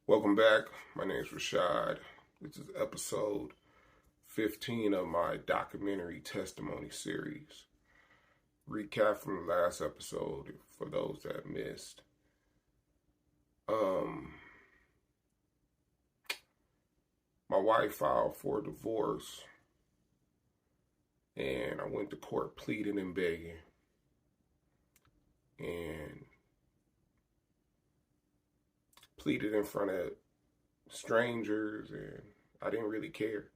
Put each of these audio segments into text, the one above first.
Welcome back. My name is Rashad. This is episode 15 of my documentary testimony series. Recap from the last episode for those that missed. My wife filed for divorce and I went to court pleading and begging. And pleaded in front of strangers, and I didn't really care.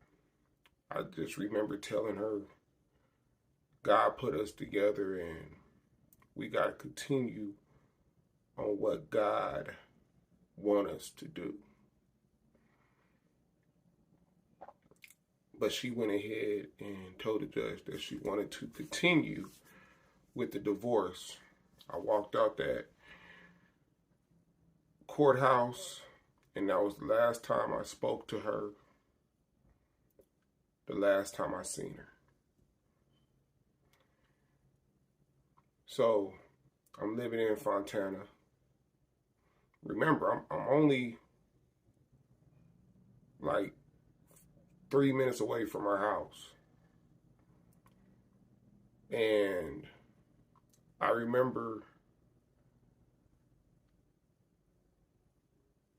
I just remember telling her God put us together and we got to continue on what God wants us to do. But she went ahead and told the judge that she wanted to continue with the divorce. I walked out that courthouse, and that was the last time I spoke to her, the last time I seen her. So I'm living in Fontana. Remember, I'm only like 3 minutes away from her house. And I remember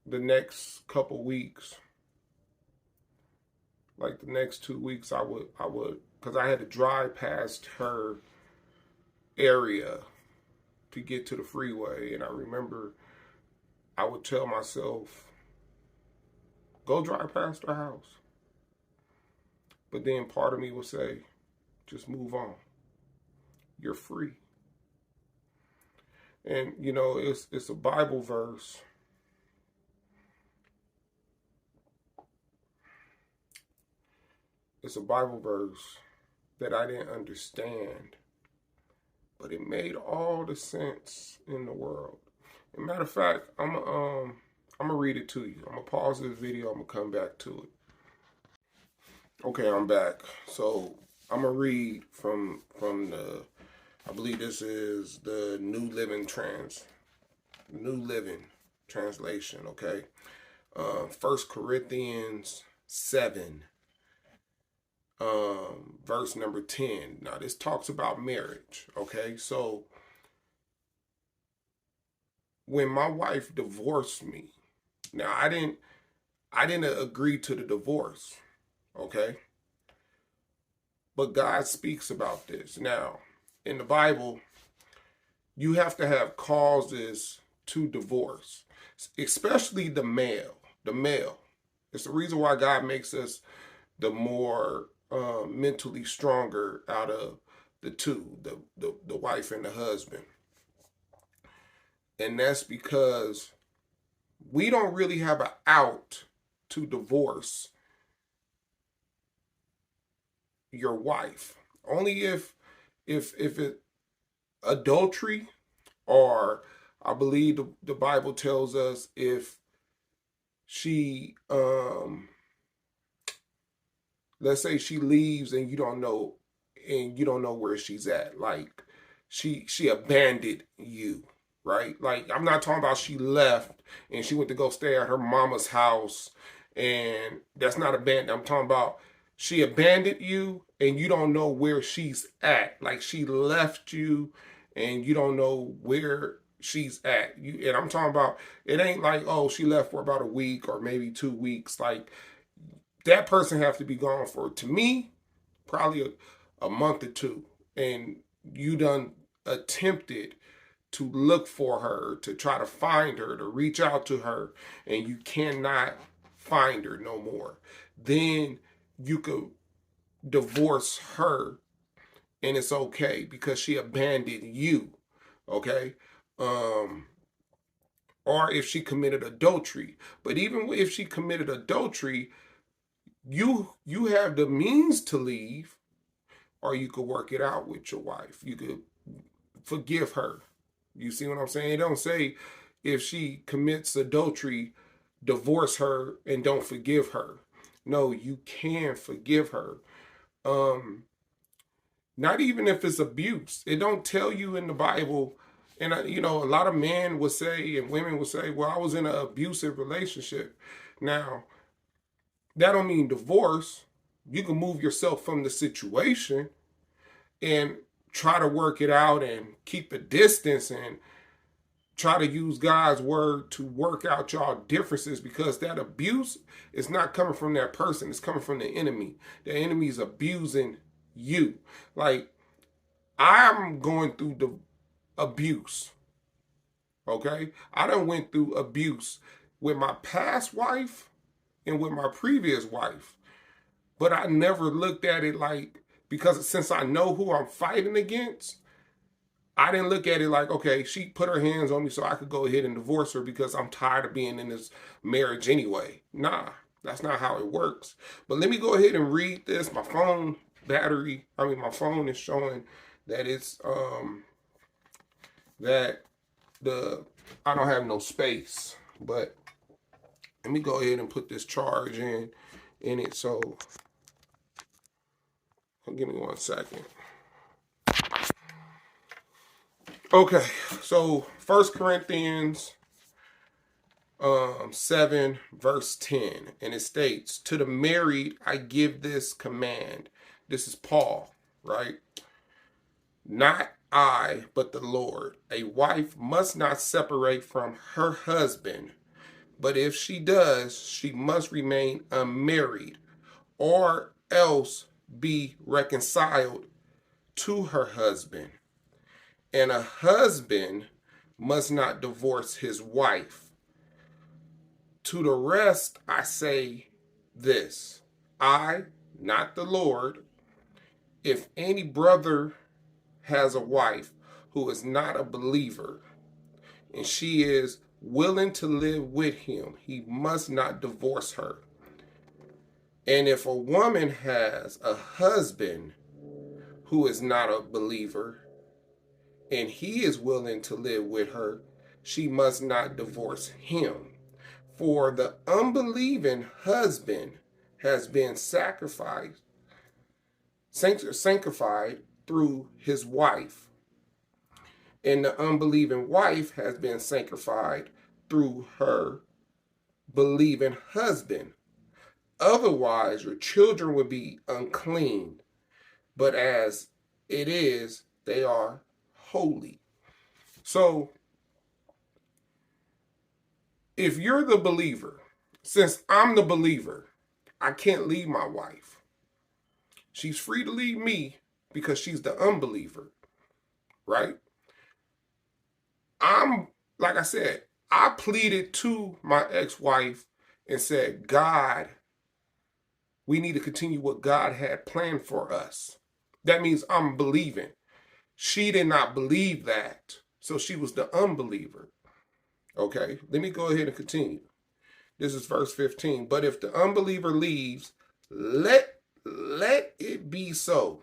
the next couple weeks, like the next 2 weeks, I would, because I had to drive past her area to get to the freeway. And I remember I would tell myself, go drive past her house. But then part of me would say, just move on. You're free. And, you know, it's a Bible verse. It's a Bible verse that I didn't understand, but it made all the sense in the world. As a matter of fact, I'm gonna read it to you. I'm gonna pause this video. I'm gonna come back to it. Okay, I'm back. So I'm gonna read from the, I believe this is the New Living Translation. Okay, 1 Corinthians 7. Verse number 10. Now this talks about marriage. Okay, so when my wife divorced me, now I didn't agree to the divorce. Okay, but God speaks about this. Now in the Bible, you have to have causes to divorce, especially the male. It's the reason why God makes us the more mentally stronger out of the two, the wife and the husband. And that's because we don't really have an out to divorce your wife. Only if it adultery, or I believe the Bible tells us if she let's say she leaves and you don't know where she's at. Like she abandoned you, right? Like I'm not talking about she left and she went to go stay at her mama's house, and that's not abandoned. I'm talking about she abandoned you and you don't know where she's at. Like she left you and you don't know where she's at. And I'm talking about, it ain't like, oh, she left for about a week or maybe 2 weeks. Like that person have to be gone for, to me, probably a month or two. And you done attempted to look for her, to try to find her, to reach out to her, and you cannot find her no more. Then you could divorce her and it's okay because she abandoned you. Okay? Or if she committed adultery. But even if she committed adultery, you have the means to leave, or you could work it out with your wife. You could forgive her. You see what I'm saying? It don't say if she commits adultery, divorce her and don't forgive her. No, you can forgive her. Not even if it's abuse. It don't tell you in the Bible And, a lot of men would say and women would say, well, I was in an abusive relationship. Now, that don't mean divorce. You can move yourself from the situation and try to work it out and keep a distance and try to use God's word to work out y'all differences, because that abuse is not coming from that person. It's coming from the enemy. The enemy is abusing you. Like, I'm going through the abuse. Okay? I done went through abuse with my past wife and with my previous wife. But I never looked at it like, because since I know who I'm fighting against, I didn't look at it like, okay, she put her hands on me so I could go ahead and divorce her because I'm tired of being in this marriage anyway. Nah, that's not how it works. But let me go ahead and read this. My phone my phone is showing that it's that I don't have no space. But let me go ahead and put this charge in it. So give me 1 second. Okay, so 1 Corinthians 7 verse 10, and it states, to the married I give this command. This is Paul, right? Not I, but the Lord. A wife must not separate from her husband, but if she does, she must remain unmarried, or else be reconciled to her husband. And a husband must not divorce his wife. To the rest I say this, I, not the Lord, if any brother has a wife who is not a believer, and she is willing to live with him, he must not divorce her. And if a woman has a husband who is not a believer, and he is willing to live with her, she must not divorce him. For the unbelieving husband has been sanctified through his wife, and the unbelieving wife has been sanctified through her believing husband. Otherwise, your children would be unclean, but as it is, they are holy. So, if you're the believer, since I'm the believer, I can't leave my wife. She's free to leave me because she's the unbeliever, right? Like I said, I pleaded to my ex-wife and said, God, we need to continue what God had planned for us. That means I'm believing. She did not believe that, so she was the unbeliever. Okay, let me go ahead and continue. This is verse 15. But if the unbeliever leaves, let it be so.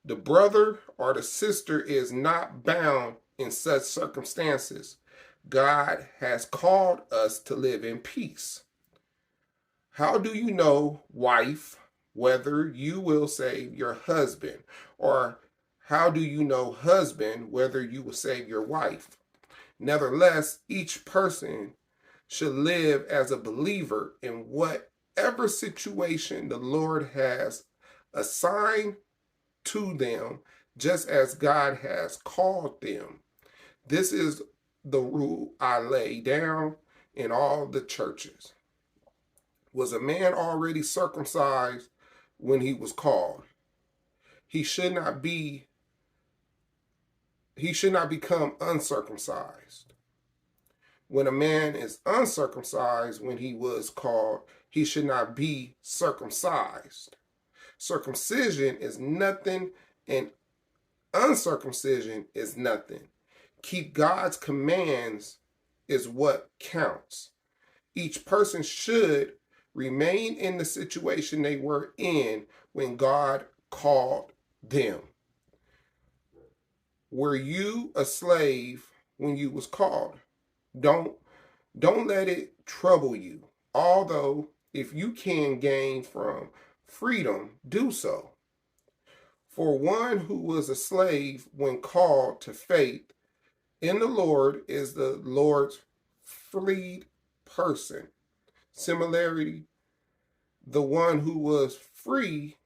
The brother or the sister is not bound in such circumstances. God has called us to live in peace. How do you know, wife, whether you will save your husband? Or how do you know, husband, whether you will save your wife? Nevertheless, each person should live as a believer in whatever situation the Lord has assigned to them, just as God has called them. This is the rule I lay down in all the churches. Was a man already circumcised when he was called? He should not become uncircumcised. When a man is uncircumcised when he was called, he should not be circumcised. Circumcision is nothing and uncircumcision is nothing. Keep God's commands is what counts. Each person should remain in the situation they were in when God called them. Were you a slave when you was called? Don't let it trouble you. Although if you can gain from freedom, do so. For one who was a slave when called to faith In the Lord is the Lord's freed person. Similarity, the one who was free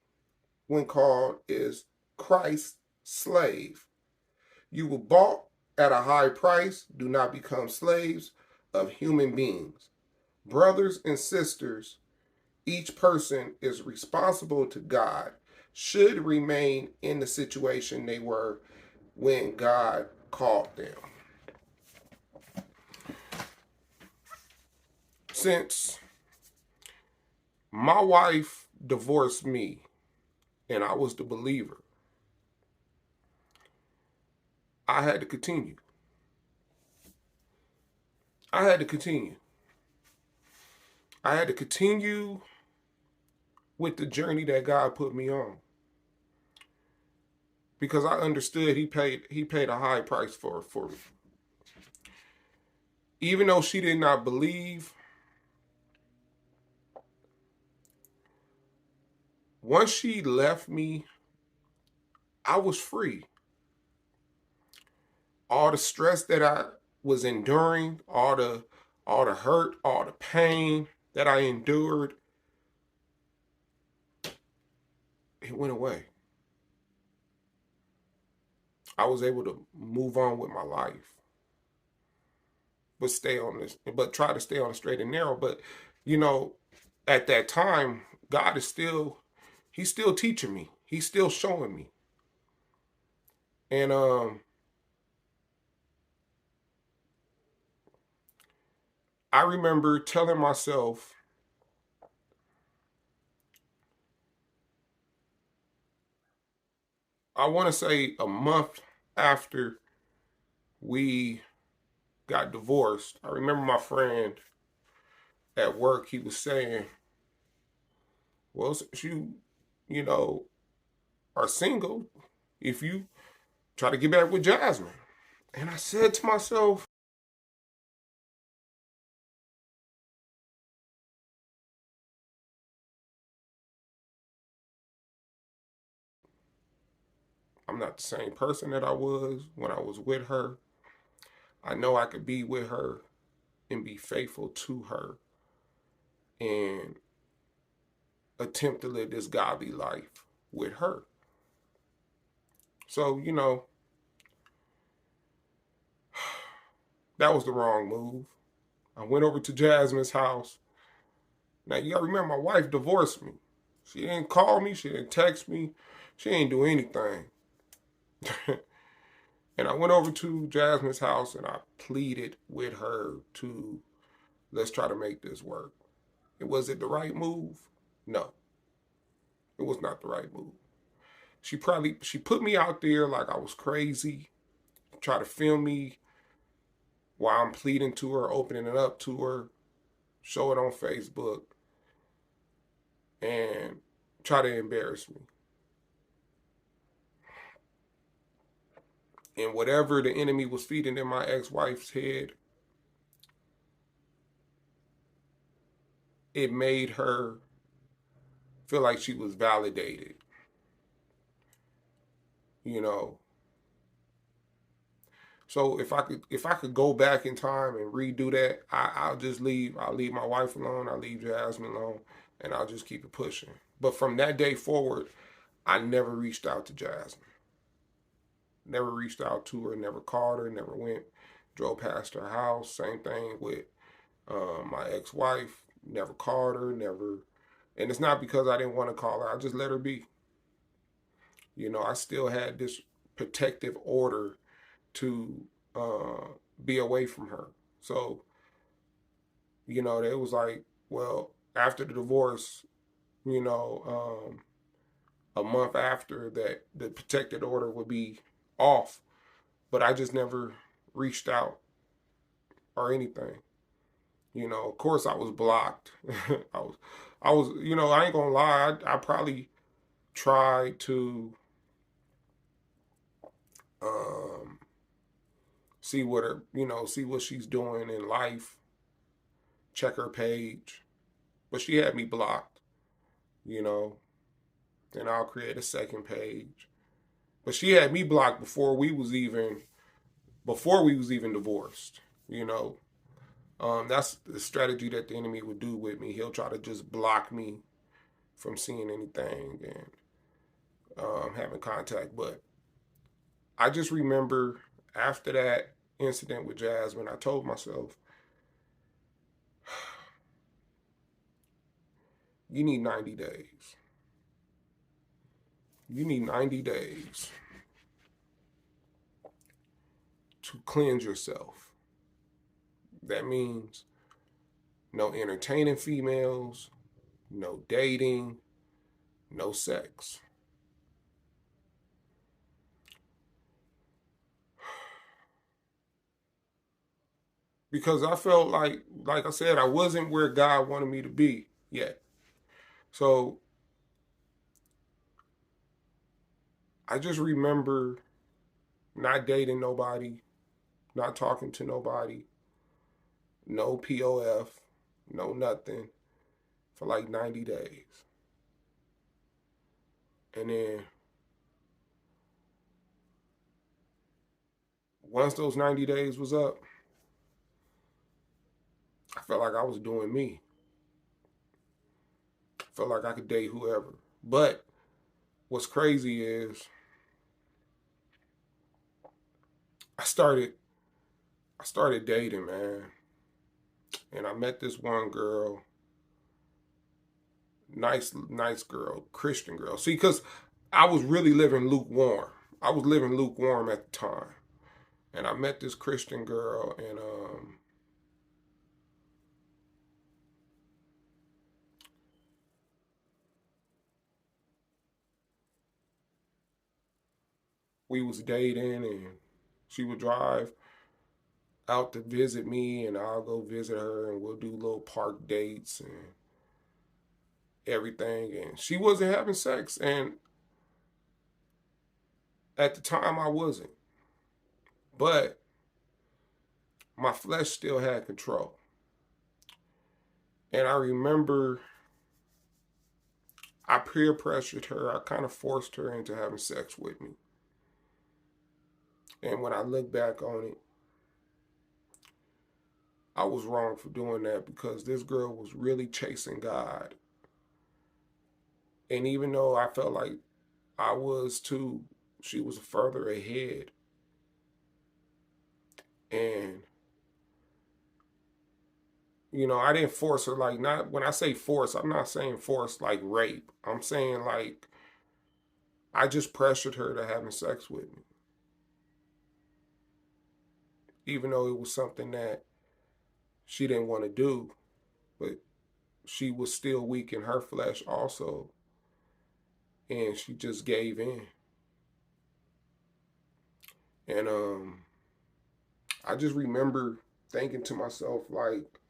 when called is Christ's slave. You were bought at a high price. Do not become slaves of human beings. Brothers and sisters, each person is responsible to God, should remain in the situation they were when God called them. Since my wife divorced me and I was the believer, I had to continue. I had to continue. I had to continue with the journey that God put me on. Because I understood he paid a high price for me. Even though she did not believe, once she left me, I was free. All the stress that I was enduring, all the hurt, all the pain that I endured, it went away. I was able to move on with my life, but try to stay on the straight and narrow. But you know, at that time, God is still, He's still teaching me. He's still showing me. And I remember telling myself, I want to say a month after we got divorced, I remember my friend at work, he was saying, well, since you know, are single, if you try to get back with Jasmine. And I said to myself, I'm not the same person that I was when I was with her. I know I could be with her and be faithful to her and attempt to live this godly life with her. So, that was the wrong move. I went over to Jasmine's house. Now, you gotta remember, my wife divorced me. She didn't call me, she didn't text me, she didn't do anything. And I went over to Jasmine's house and I pleaded with her to, let's try to make this work. Was it the right move? No, it was not the right move. She put me out there like I was crazy, try to film me while I'm pleading to her, opening it up to her, show it on Facebook, and try to embarrass me. And whatever the enemy was feeding in my ex-wife's head, it made her feel like she was validated. You know, so if I could go back in time and redo that, I'll just leave. I'll leave my wife alone. I'll leave Jasmine alone, and I'll just keep it pushing. But from that day forward, I never reached out to Jasmine. Never reached out to her. Never called her. Never went. Drove past her house. Same thing with my ex-wife. Never called her. Never. And it's not because I didn't want to call her. I just let her be. I still had this protective order to uh, be away from her. So, it was like, well, after the divorce, a month after that, the protected order would be off. But I just never reached out or anything. Of course I was blocked. I ain't gonna lie, I probably tried to um, see what she's doing in life, check her page. But she had me blocked, you know. Then I'll create a second page. But she had me blocked before we was even before we was even divorced. You know, that's the strategy that the enemy would do with me. He'll try to just block me from seeing anything and having contact. But I just remember after that incident with Jasmine, I told myself, you need 90 days. You need 90 days to cleanse yourself. That means no entertaining females, no dating, no sex. Because I felt like I said, I wasn't where God wanted me to be yet. So I just remember not dating nobody, not talking to nobody, no POF, no nothing for like 90 days. And then once those 90 days was up, I felt like I was doing me. I felt like I could date whoever. But what's crazy is I started I started dating, man. And I met this one girl, nice girl, Christian girl. See, because I was really living lukewarm. I was living lukewarm at the time. And I met this Christian girl, and we was dating, and she would drive out to visit me, and I'll go visit her, and we'll do little park dates and everything. And she wasn't having sex, and at the time I wasn't. But my flesh still had control. And I remember I peer pressured her. I kind of forced her into having sex with me. And when I look back on it, I was wrong for doing that because this girl was really chasing God. And even though I felt like I was too, she was further ahead. And, I didn't force her. Like, not when I say force, I'm not saying force like rape. I'm saying like I just pressured her to having sex with me. Even though it was something that she didn't want to do, but she was still weak in her flesh also. And she just gave in. And I just remember thinking to myself, like,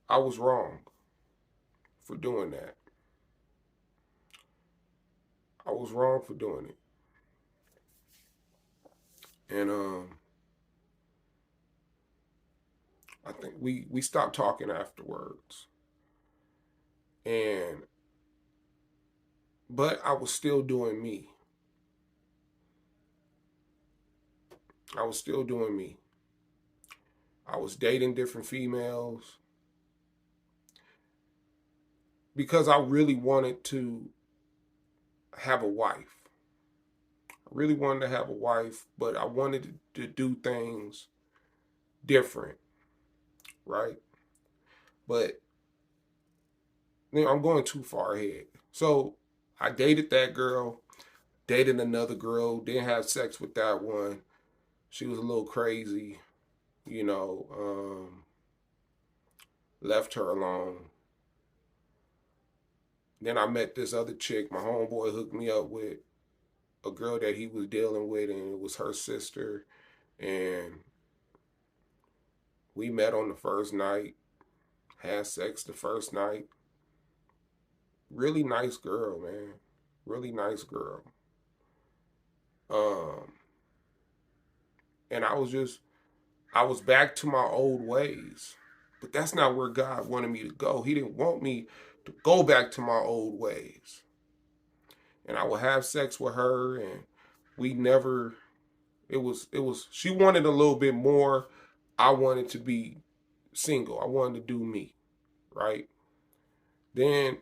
I was wrong for doing that. I was wrong for doing it. And I think we stopped talking afterwards. And but I was still doing me. I was still doing me. I was dating different females because I really wanted to have a wife. I really wanted to have a wife, but I wanted to do things different, right? But I'm going too far ahead. So I dated that girl, dated another girl, didn't have sex with that one. She was a little crazy, you know, left her alone. Then I met this other chick. My homeboy hooked me up with a girl that he was dealing with, and it was her sister. And we met on the first night, had sex the first night. Really nice girl, man. Really nice girl. Um, and I was back to my old ways. But that's not where God wanted me to go. He didn't want me to go back to my old ways. And I would have sex with her, and we never She wanted a little bit more. I wanted to be single. I wanted to do me, right? Then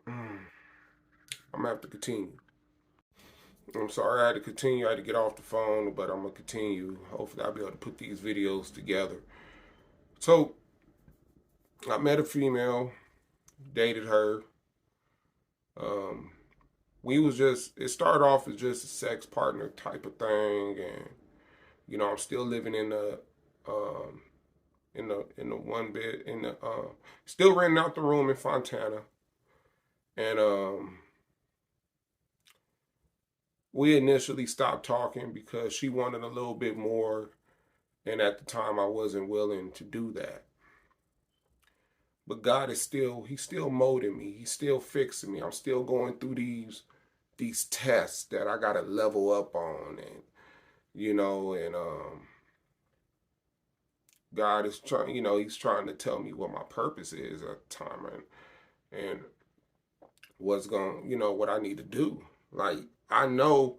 I'm gonna have to continue. I'm sorry I had to continue. I had to get off the phone, but I'm gonna continue. Hopefully, I'll be able to put these videos together. So I met a female, dated her. Um, we was just. It started off as just a sex partner type of thing, and I'm still living um, in the one bed in the still renting out the room in Fontana, and we initially stopped talking because she wanted a little bit more, and at the time I wasn't willing to do that. But God is he's still molding me. He's still fixing me. I'm still going through these tests that I gotta level up on, and and God is trying, he's trying to tell me what my purpose is at the time, and what's going, what I need to do. Like, I know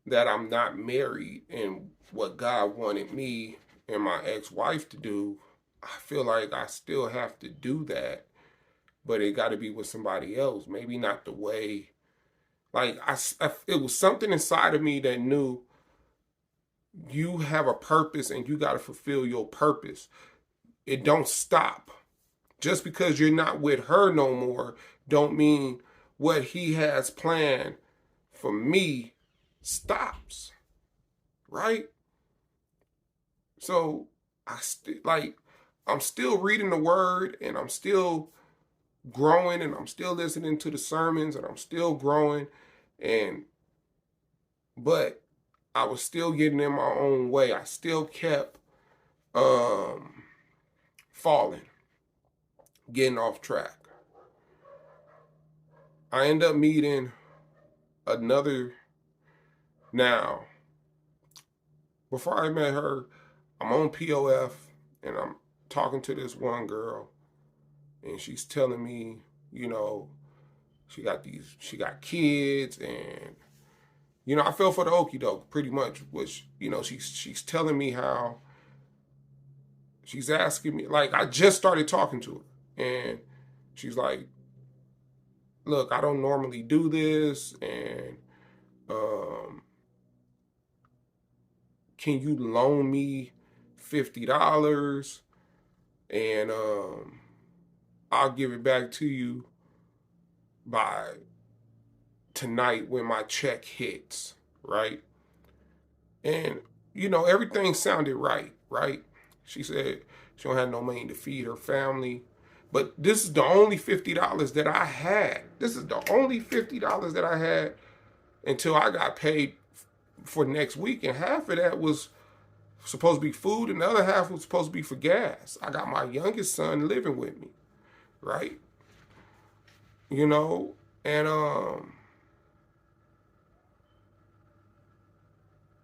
that I'm not married, and what God wanted me and my ex-wife to do, I feel like I still have to do that, but it got to be with somebody else. Maybe not the way, like, it was something inside of me that knew you have a purpose and you got to fulfill your purpose. It don't stop. Just because you're not with her no more don't mean what he has planned for me stops, right? So I'm still reading the word, and I'm still growing, and I'm still listening to the sermons, and I'm still growing, and but I was still getting in my own way. I still kept falling, getting off track. I end up meeting another now. Before I met her, I'm on POF, and I'm talking to this one girl, and she's telling me, you know, she got kids, and I fell for the okie doke pretty much, which, she's telling me how she's asking me, like, I just started talking to her, and she's like, look, I don't normally do this, and can you loan me $50, and I'll give it back to you by tonight when my check hits, right? And everything sounded right, right? She said she don't have no money to feed her family, but this is the only $50 that I had. This is the only $50 that I had until I got paid for next week, and half of that was supposed to be food, and the other half was supposed to be for gas. I got my youngest son living with me, right? You know, and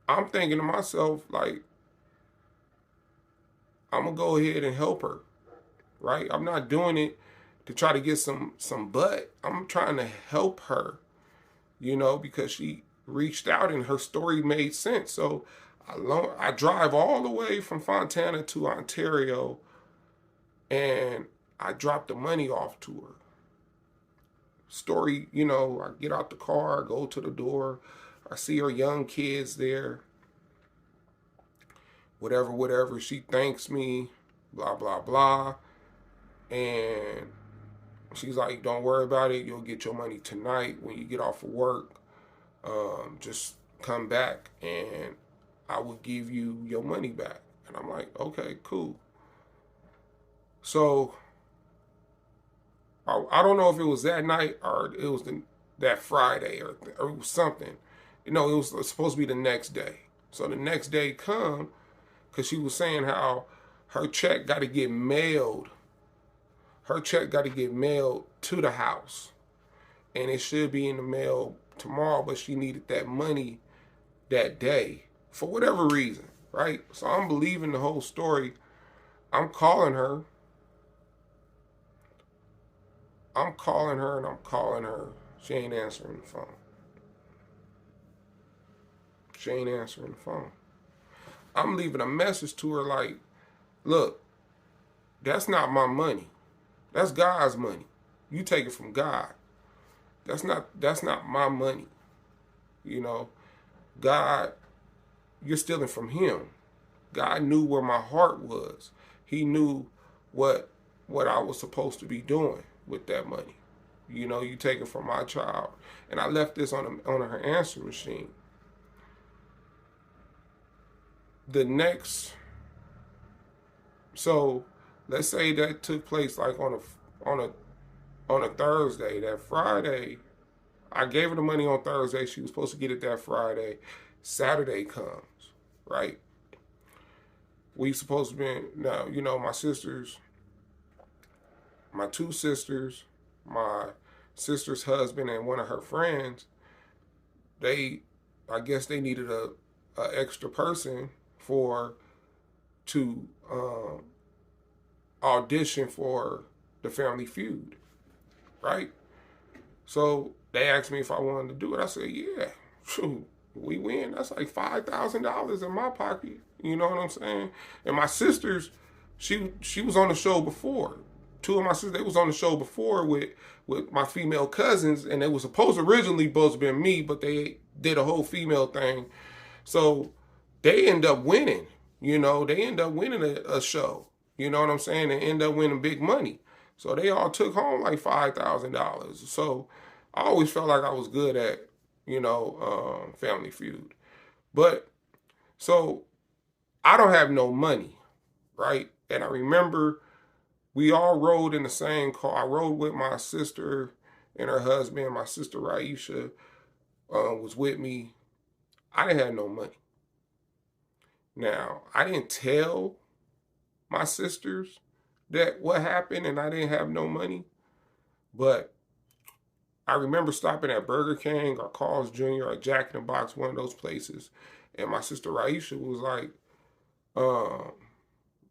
I'm thinking to myself, like, I'm gonna go ahead and help her, right? I'm not doing it to try to get some butt. I'm trying to help her, because she reached out and her story made sense. So I drive all the way from Fontana to Ontario, and I drop the money off to her. Story, I get out the car, I go to the door, I see her young kids there, whatever, whatever. She thanks me, blah, blah, blah. And she's like, don't worry about it. You'll get your money tonight when you get off of work. Just come back and I will give you your money back. And I'm like, okay, cool. So I don't know if it was that night or it was that Friday or it was something. It was supposed to be the next day. So the next day come, because she was saying how her check got to get mailed. Her check got to get mailed to the house. And it should be in the mail tomorrow, but she needed that money that day for whatever reason, right? So I'm believing the whole story. I'm calling her. I'm calling her and I'm calling her. She ain't answering the phone. She ain't answering the phone. I'm leaving a message to her like, look, that's not my money. That's God's money. You take it from God. That's not my money. You know, God, you're stealing from him. God knew where my heart was. He knew what I was supposed to be doing with that money. You know, you take it from my child. And I left this on her answer machine. The next, so let's say that took place like on a Thursday. That Friday, I gave her the money on Thursday. She was supposed to get it that Friday. Saturday comes, right? We supposed to be now, you know, my sisters, my two sisters, my sister's husband, and one of her friends. I guess they needed a extra person to audition for the Family Feud, right? So they asked me if I wanted to do it. I said, yeah, shoot, we win. That's like $5,000 in my pocket. You know what I'm saying? And my sisters, she was on the show before. Two of my sisters, they was on the show before with my female cousins, and it was originally supposed to be me, but they did a whole female thing. So they end up winning. You know, they end up winning a show. You know what I'm saying? They end up winning big money. So they all took home like $5,000. So I always felt like I was good at, you know, Family Feud. But so I don't have no money, right? And I remember we all rode in the same car. I rode with my sister and her husband. My sister Raisha was with me. I didn't have no money. Now, I didn't tell my sisters that what happened and I didn't have no money. But I remember stopping at Burger King or Carl's Jr. or Jack in the Box, one of those places. And my sister Raisha was like,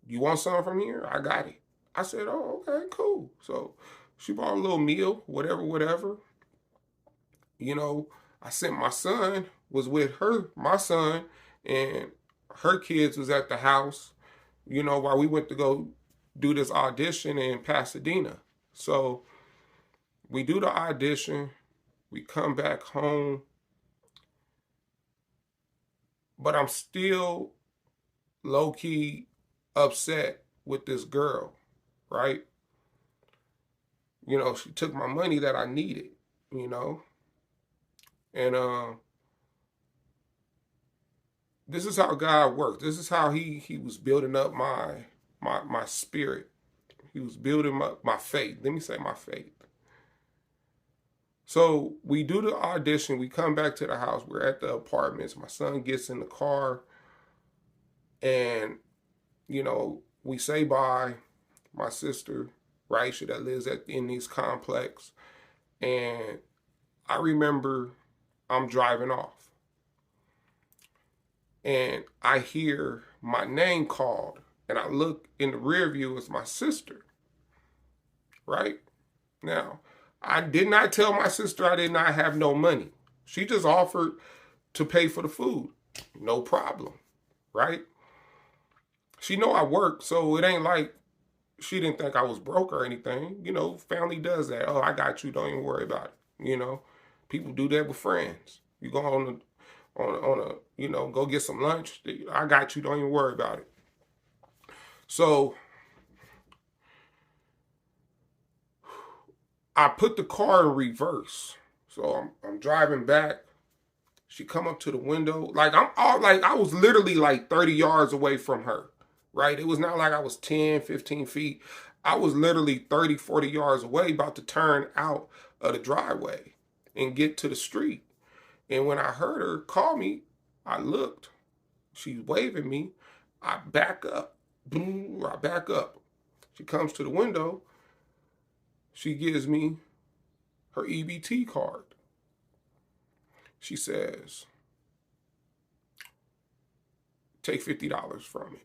you want something from here? I got it. I said, oh, okay, cool. So she bought a little meal, whatever. You know, I sent my son, was with my son, and her kids was at the house, you know, while we went to go do this audition in Pasadena. So we do the audition, we come back home, but I'm still low-key upset with this girl, right? You know, she took my money that I needed, you know? And this is how God works. This is how he was building up my spirit. He was building up my faith. Let me say my faith. So we do the audition. We come back to the house. We're at the apartments. My son gets in the car. And, you know, we say bye. My sister, Raisha, that lives in this complex. And I remember I'm driving off. And I hear my name called. And I look in the rear view, it's my sister. Right? Now, I did not tell my sister I did not have no money. She just offered to pay for the food. No problem. Right? She know I work, so it ain't like she didn't think I was broke or anything. You know, family does that. Oh, I got you. Don't even worry about it. You know, people do that with friends. You go on a you know, go get some lunch. I got you. Don't even worry about it. So I put the car in reverse. So I'm driving back. She come up to the window. Like I was literally like 30 yards away from her. Right? It was not like I was 10, 15 feet. I was literally 30, 40 yards away, about to turn out of the driveway and get to the street. And when I heard her call me, I looked. She's waving me. I back up. Boom, I back up. She comes to the window. She gives me her EBT card. She says, take $50 from it.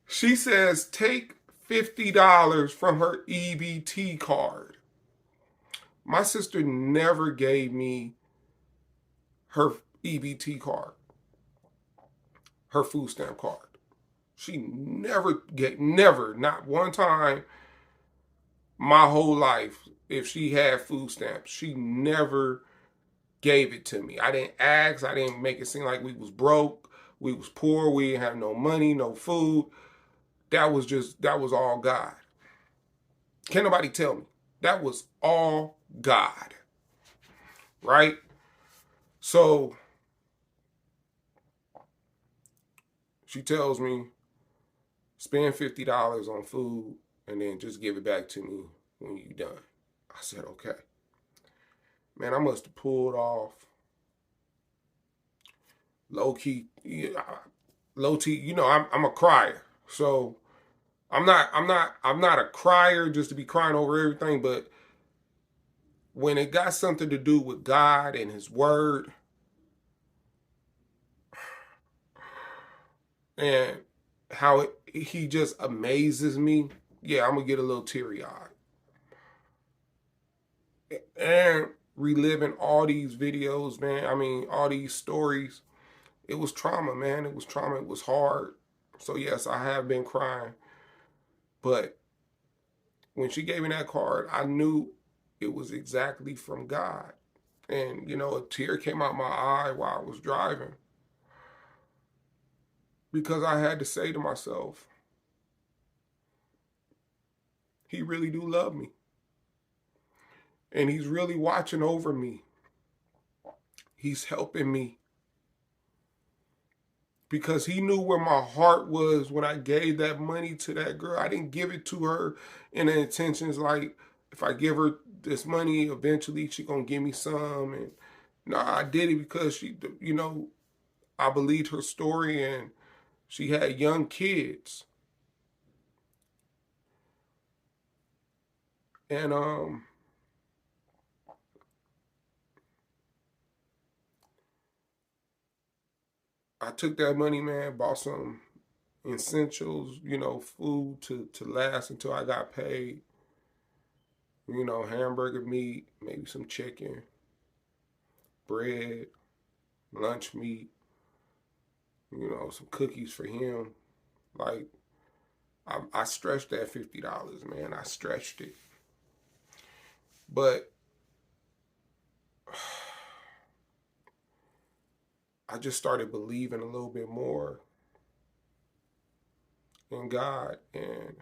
She says, take $50 from her EBT card. My sister never gave me her EBT card, her food stamp card. She never, not one time my whole life, if she had food stamps, she never gave it to me. I didn't ask. I didn't make it seem like we was broke. We was poor. We didn't have no money, no food. That was all God. Can't nobody tell me. That was all God. Right? So she tells me, spend $50 on food and then just give it back to me when you're done. I said, okay. Man, I must have pulled off low key, low key. You know, I'm a crier, so I'm not a crier just to be crying over everything. But when it got something to do with God and His Word, and how He just amazes me, yeah, I'm gonna get a little teary eyed. And reliving all these videos, man. I mean, all these stories. It was trauma, man. It was trauma. It was hard. So yes, I have been crying. But when she gave me that card, I knew it was exactly from God. And, you know, a tear came out my eye while I was driving. Because I had to say to myself, He really do love me. And He's really watching over me. He's helping me. Because He knew where my heart was when I gave that money to that girl. I didn't give it to her in the intentions like, if I give her this money, eventually she gonna give me some. And no, I did it because she, you know, I believed her story, and she had young kids. And I took that money, man, bought some essentials, you know, food to last until I got paid. You know, hamburger meat, maybe some chicken, bread, lunch meat, you know, some cookies for him. Like, I stretched that $50, man. I stretched it. But I just started believing a little bit more in God. And,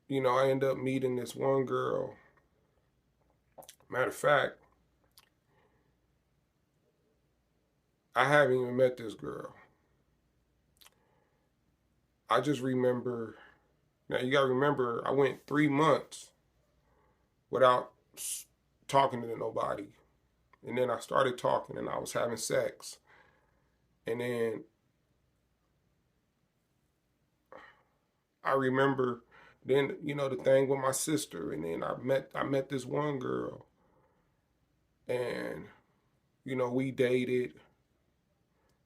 you know, I ended up meeting this one girl. Matter of fact, I haven't even met this girl. I just remember, now you gotta remember, I went 3 months without talking to nobody. And then I started talking and I was having sex. And then I remember then, you know, the thing with my sister. And then I met this one girl. And, you know, we dated.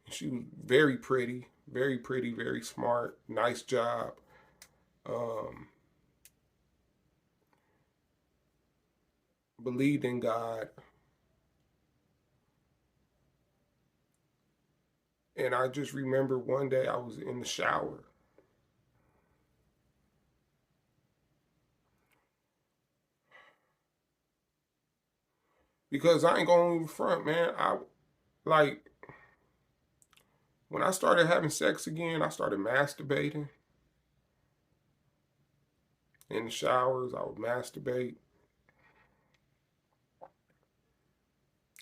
She was very pretty, very smart, nice job. Um, Believed in God. And I just remember one day I was in the shower. Because I ain't going to front, man. I like when I started having sex again, I started masturbating in the showers. I would masturbate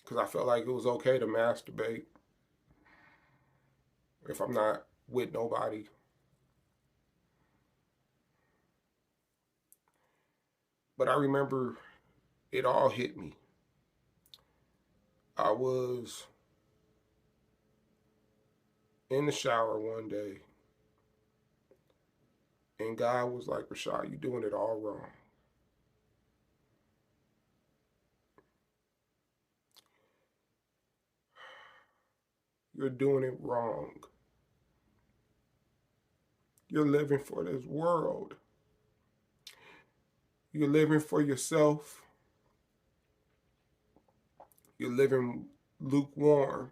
because I felt like it was okay to masturbate if I'm not with nobody. But I remember it all hit me. I was in the shower one day, and God was like, Rashad, you're doing it all wrong. You're doing it wrong. You're living for this world. You're living for yourself. You're living lukewarm.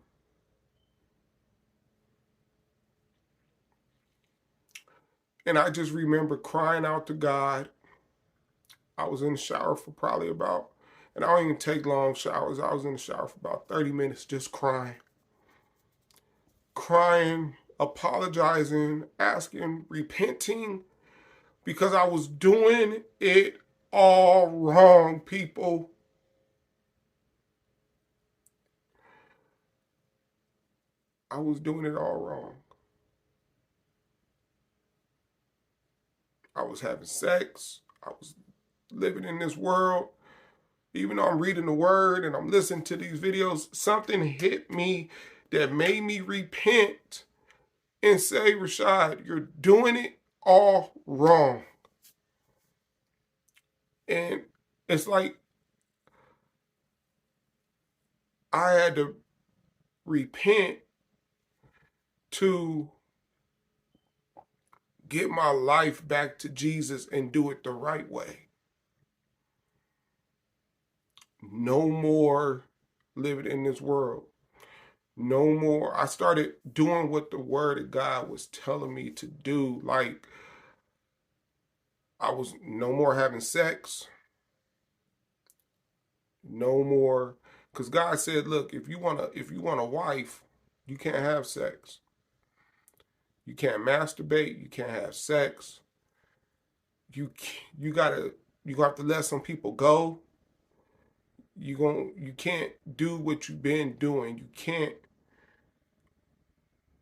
And I just remember crying out to God. I was in the shower for probably about, and I don't even take long showers. I was in the shower for about 30 minutes just crying. Crying, apologizing, asking, repenting, because I was doing it all wrong, people. I was doing it all wrong. I was having sex. I was living in this world. Even though I'm reading the word and I'm listening to these videos, something hit me that made me repent and say, Rashad, you're doing it all wrong. And it's like I had to repent to get my life back to Jesus and do it the right way. No more living in this world. No more. I started doing what the word of God was telling me to do. Like, I was no more having sex. No more. Because God said, look, if you want a wife, you can't have sex. You can't masturbate. You can't have sex. You you gotta you have to let some people go. You can't do what you've been doing. You can't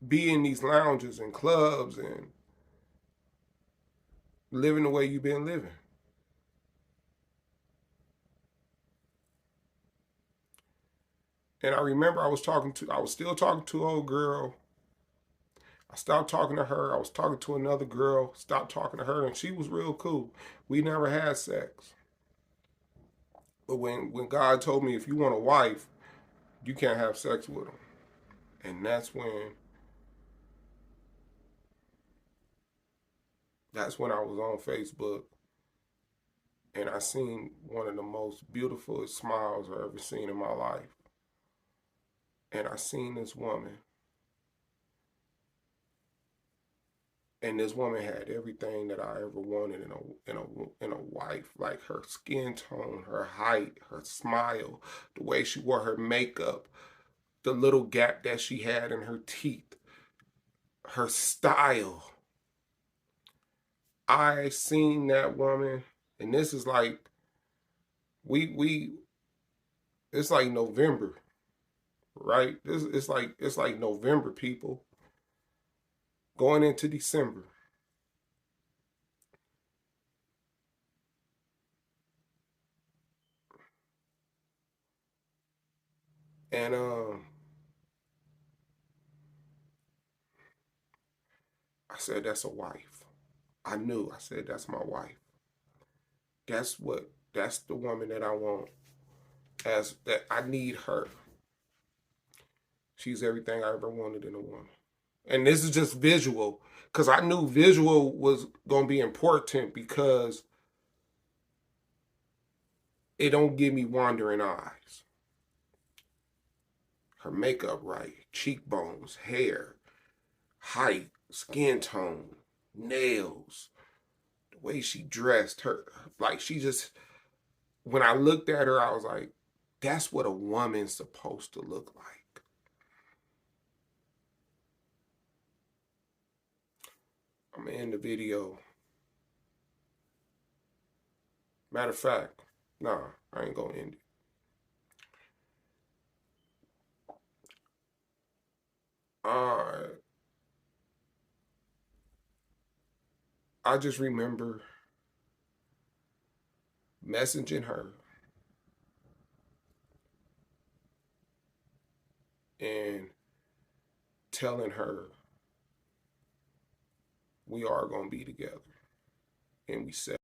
be in these lounges and clubs and living the way you've been living. And I remember I was still talking to an old girl. I stopped talking to her. I was talking to another girl, stopped talking to her, and she was real cool. We never had sex. But when God told me, if you want a wife, you can't have sex with them. And that's when I was on Facebook and I seen one of the most beautiful smiles I ever seen in my life. And I seen this woman. And this woman had everything that I ever wanted in a wife, like her skin tone, her height, her smile, the way she wore her makeup, the little gap that she had in her teeth, her style. I seen that woman, and this is like we it's like November, right? It's like November, people, going into December. And I said that's a wife. I said that's my wife. That's the woman that I want. As that I need her. She's everything I ever wanted in a woman. And this is just visual, because I knew visual was gonna be important because it don't give me wandering eyes. Her makeup right, cheekbones, hair, height, skin tone, nails, the way she dressed, her, like, she just, when I looked at her, I was like, that's what a woman's supposed to look like. I'm gonna end the video. Matter of fact, nah, I ain't gonna end it. Uh, I just remember messaging her and telling her we are gonna be together, and we said.